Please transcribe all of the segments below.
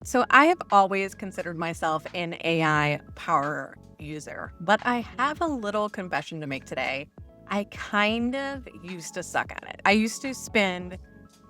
So I have always considered myself an AI power user, but I have a little confession to make today. I kind of used to suck at it. I used to spend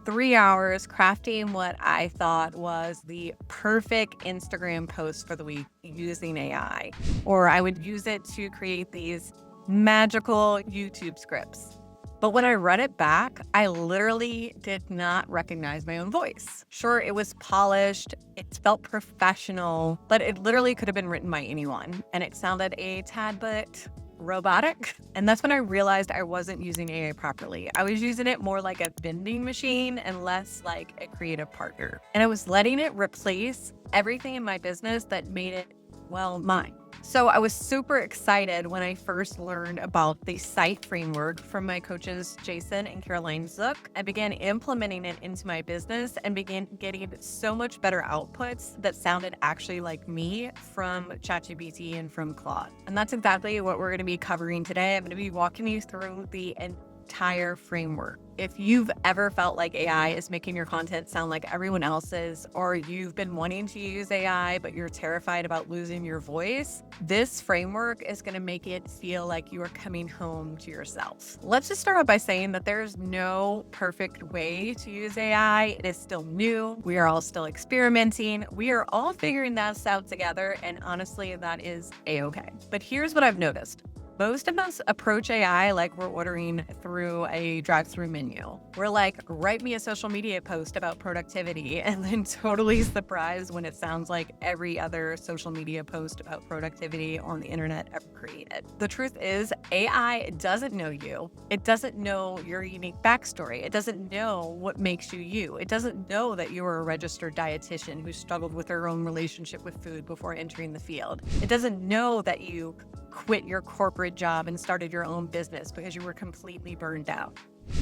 3 hours crafting what I thought was the perfect Instagram post for the week using AI, or I would use it to create these magical YouTube scripts. But when I read it back, I literally did not recognize my own voice. Sure, it was polished, it felt professional, but it literally could have been written by anyone. And it sounded a tad bit robotic. And that's when I realized I wasn't using AI properly. I was using it more like a vending machine and less like a creative partner. And I was letting it replace everything in my business that made it, well, mine. So I was super excited when I first learned about the C.I.T.E framework from my coaches, Jason and Caroline Zook. I began implementing it into my business and began getting so much better outputs that sounded actually like me from ChatGPT and from Claude. And that's exactly what we're going to be covering today. I'm going to be walking you through the entire framework. If you've ever felt like AI is making your content sound like everyone else's, or you've been wanting to use AI, but you're terrified about losing your voice, this framework is going to make it feel like you are coming home to yourself. Let's just start out by saying that there's no perfect way to use AI. It is still new. We are all still experimenting. We are all figuring that out together. And honestly, that is a-okay. But here's what I've noticed. Most of us approach AI like we're ordering through a drive-through menu. We're like, write me a social media post about productivity, and then totally surprised when it sounds like every other social media post about productivity on the internet ever created. The truth is, AI doesn't know you. It doesn't know your unique backstory. It doesn't know what makes you you. It doesn't know that you are a registered dietitian who struggled with their own relationship with food before entering the field. It doesn't know that you quit your corporate job and started your own business because you were completely burned out.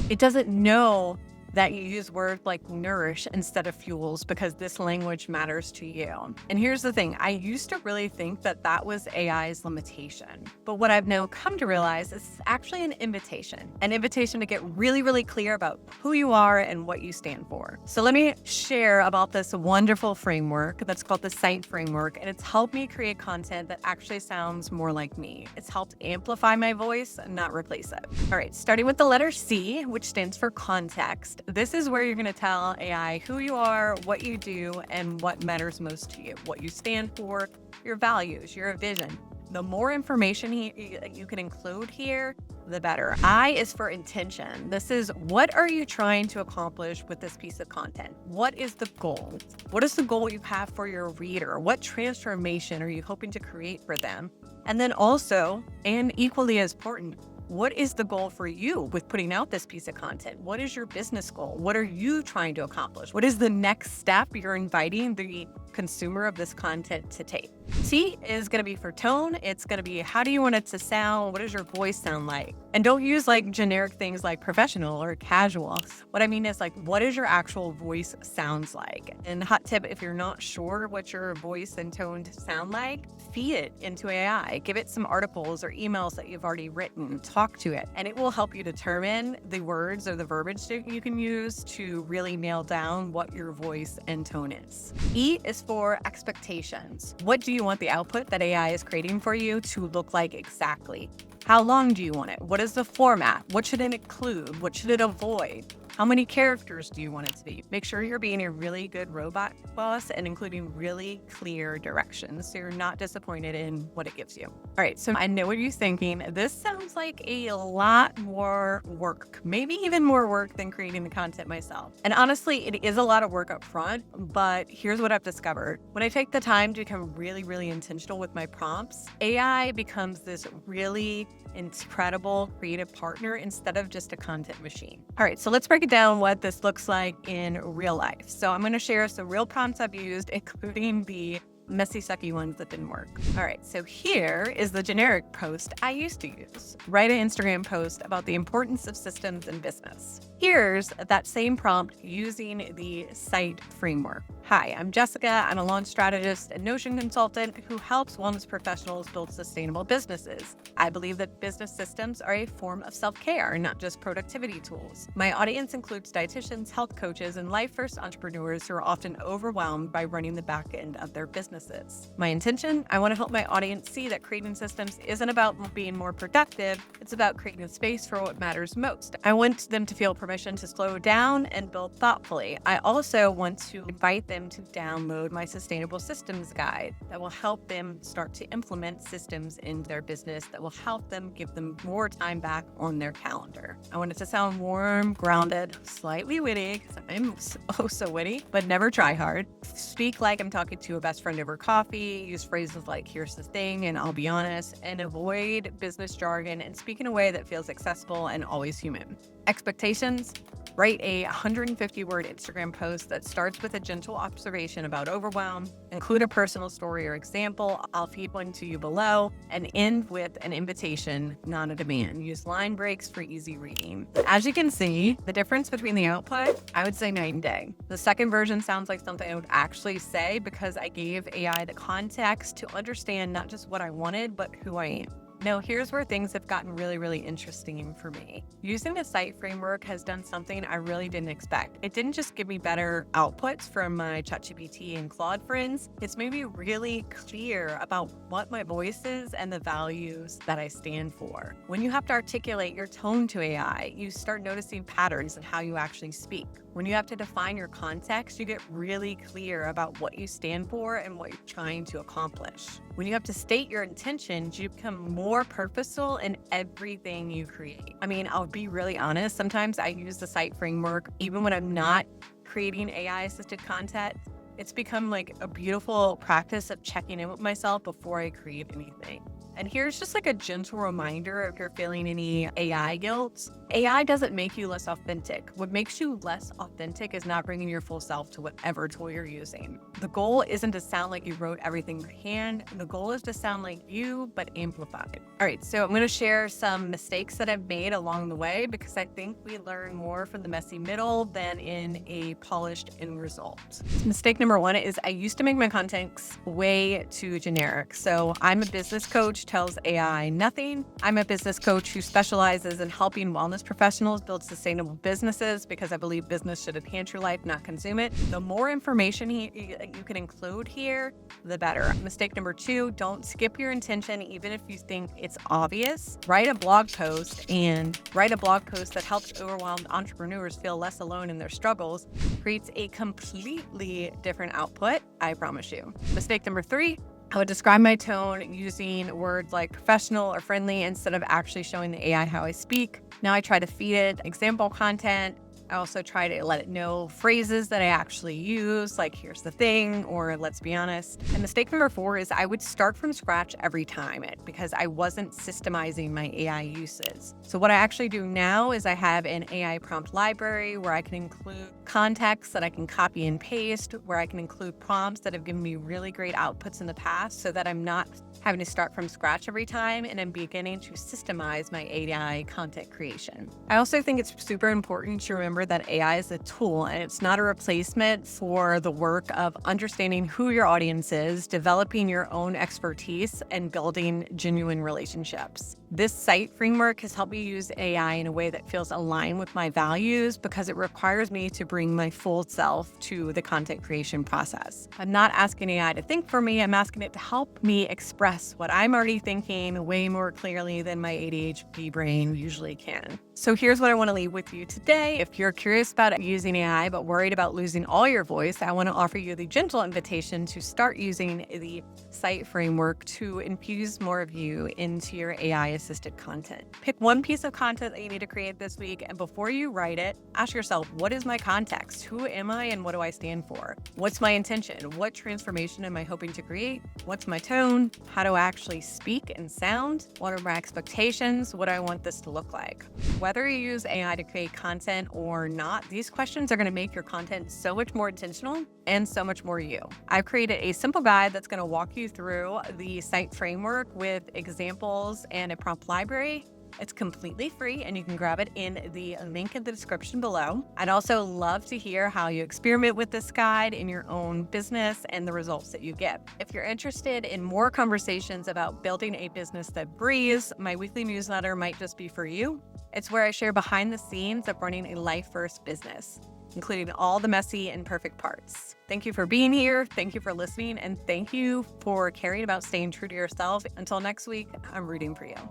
It doesn't know that you use words like nourish instead of fuels because this language matters to you. And here's the thing, I used to really think that that was AI's limitation. But what I've now come to realize is it's actually an invitation to get really, really clear about who you are and what you stand for. So let me share about this wonderful framework that's called the C.I.T.E framework, and it's helped me create content that actually sounds more like me. It's helped amplify my voice and not replace it. All right, starting with the letter C, which stands for context. This is where you're going to tell AI who you are, what you do, and what matters most to you, what you stand for, your values, your vision. The more information you can include here, the better. I is for intention. This is, what are you trying to accomplish with this piece of content? What is the goal? What is the goal you have for your reader? What transformation are you hoping to create for them? And then also, and equally as important, what is the goal for you with putting out this piece of content? What is your business goal? What are you trying to accomplish? What is the next step you're inviting the consumer of this content to take? T is going to be for tone. It's going to be, how do you want it to sound? What does your voice sound like? And don't use like generic things like professional or casual. What I mean is like, what is your actual voice sounds like? And hot tip, if you're not sure what your voice and tone sound like, feed it into AI. Give it some articles or emails that you've already written. Talk to it, and it will help you determine the words or the verbiage that you can use to really nail down what your voice and tone is. E is for expectations. What do you want the output that AI is creating for you to look like exactly? How long do you want it? What is the format? What should it include? What should it avoid? How many characters do you want it to be? Make sure you're being a really good robot boss and including really clear directions so you're not disappointed in what it gives you. All right, so I know what you're thinking. This sounds like a lot more work, maybe even more work than creating the content myself. And honestly, it is a lot of work up front, but here's what I've discovered. When I take the time to become really, really intentional with my prompts, AI becomes this really incredible creative partner instead of just a content machine. All right, so let's break it down what this looks like in real life. So I'm going to share some real prompts I've used, including the messy, sucky ones that didn't work. All right, so here is the generic post I used to use. Write an Instagram post about the importance of systems in business. Here's that same prompt using the C.I.T.E framework. Hi, I'm Jessica. I'm a launch strategist and Notion consultant who helps wellness professionals build sustainable businesses. I believe that business systems are a form of self-care, not just productivity tools. My audience includes dietitians, health coaches, and life-first entrepreneurs who are often overwhelmed by running the back end of their businesses. My intention? I want to help my audience see that creating systems isn't about being more productive, it's about creating a space for what matters most. I want them to feel permission to slow down and build thoughtfully. I also want to invite them to download my Sustainable Systems Guide that will help them start to implement systems in their business that will help them give them more time back on their calendar. I want it to sound warm, grounded, slightly witty, because I'm so witty, but never try hard. Speak like I'm talking to a best friend over coffee, use phrases like, here's the thing, and I'll be honest, and avoid business jargon and speak in a way that feels accessible and always human. Expectations? Write a 150-word Instagram post that starts with a gentle observation about overwhelm, include a personal story or example, I'll feed one to you below, and end with an invitation, not a demand. Use line breaks for easy reading. As you can see, the difference between the output, I would say night and day. The second version sounds like something I would actually say because I gave AI the context to understand not just what I wanted, but who I am. Now, here's where things have gotten really interesting for me. Using the C.I.T.E framework has done something I really didn't expect. It didn't just give me better outputs from my ChatGPT and Claude friends. It's made me really clear about what my voice is and the values that I stand for. When you have to articulate your tone to AI, you start noticing patterns in how you actually speak. When you have to define your context, you get really clear about what you stand for and what you're trying to accomplish. When you have to state your intentions, you become more purposeful in everything you create. I mean, I'll be really honest. Sometimes I use the C.I.T.E framework even when I'm not creating AI-assisted content. It's become like a beautiful practice of checking in with myself before I create anything. And here's just like a gentle reminder if you're feeling any AI guilt. AI doesn't make you less authentic. What makes you less authentic is not bringing your full self to whatever tool you're using. The goal isn't to sound like you wrote everything by hand. The goal is to sound like you, but amplified. All right, so I'm going to share some mistakes that I've made along the way because I think we learn more from the messy middle than in a polished end result. Mistake number one is I used to make my content way too generic. So I'm a business coach, tells AI nothing. I'm a business coach who specializes in helping wellness professionals build sustainable businesses because I believe business should enhance your life, not consume it. The more information you can include here, the better. Mistake number two, don't skip your intention even if you think it's obvious. Write a blog post that helps overwhelmed entrepreneurs feel less alone in their struggles. Creates a completely different output, I promise you. Mistake number three, I would describe my tone using words like professional or friendly instead of actually showing the AI how I speak. Now I try to feed it example content. I also try to let it know phrases that I actually use, like here's the thing, or let's be honest. And mistake number four is I would start from scratch every time because I wasn't systemizing my AI uses. So what I actually do now is I have an AI prompt library where I can include context that I can copy and paste, where I can include prompts that have given me really great outputs in the past so that I'm not having to start from scratch every time and I'm beginning to systemize my AI content creation. I also think it's super important to remember that AI is a tool and it's not a replacement for the work of understanding who your audience is, developing your own expertise, and building genuine relationships. This C.I.T.E framework has helped me use AI in a way that feels aligned with my values because it requires me to bring my full self to the content creation process. I'm not asking AI to think for me, I'm asking it to help me express what I'm already thinking way more clearly than my ADHD brain usually can. So here's what I want to leave with you today. If you're curious about using AI but worried about losing all your voice, I want to offer you the gentle invitation to start using the C.I.T.E framework to infuse more of you into your AI-assisted content. Pick one piece of content that you need to create this week, and before you write it, ask yourself, what is my context? Who am I and what do I stand for? What's my intention? What transformation am I hoping to create? What's my tone? How do I actually speak and sound? What are my expectations? What do I want this to look like? Whether you use AI to create content or not, these questions are going to make your content so much more intentional and so much more you. I've created a simple guide that's going to walk you through the C.I.T.E framework with examples and a prompt library. It's completely free and you can grab it in the link in the description below. I'd also love to hear how you experiment with this guide in your own business and the results that you get. If you're interested in more conversations about building a business that breathes, my weekly newsletter might just be for you. It's where I share behind the scenes of running a life-first business, including all the messy and perfect parts. Thank you for being here. Thank you for listening. And thank you for caring about staying true to yourself. Until next week, I'm rooting for you.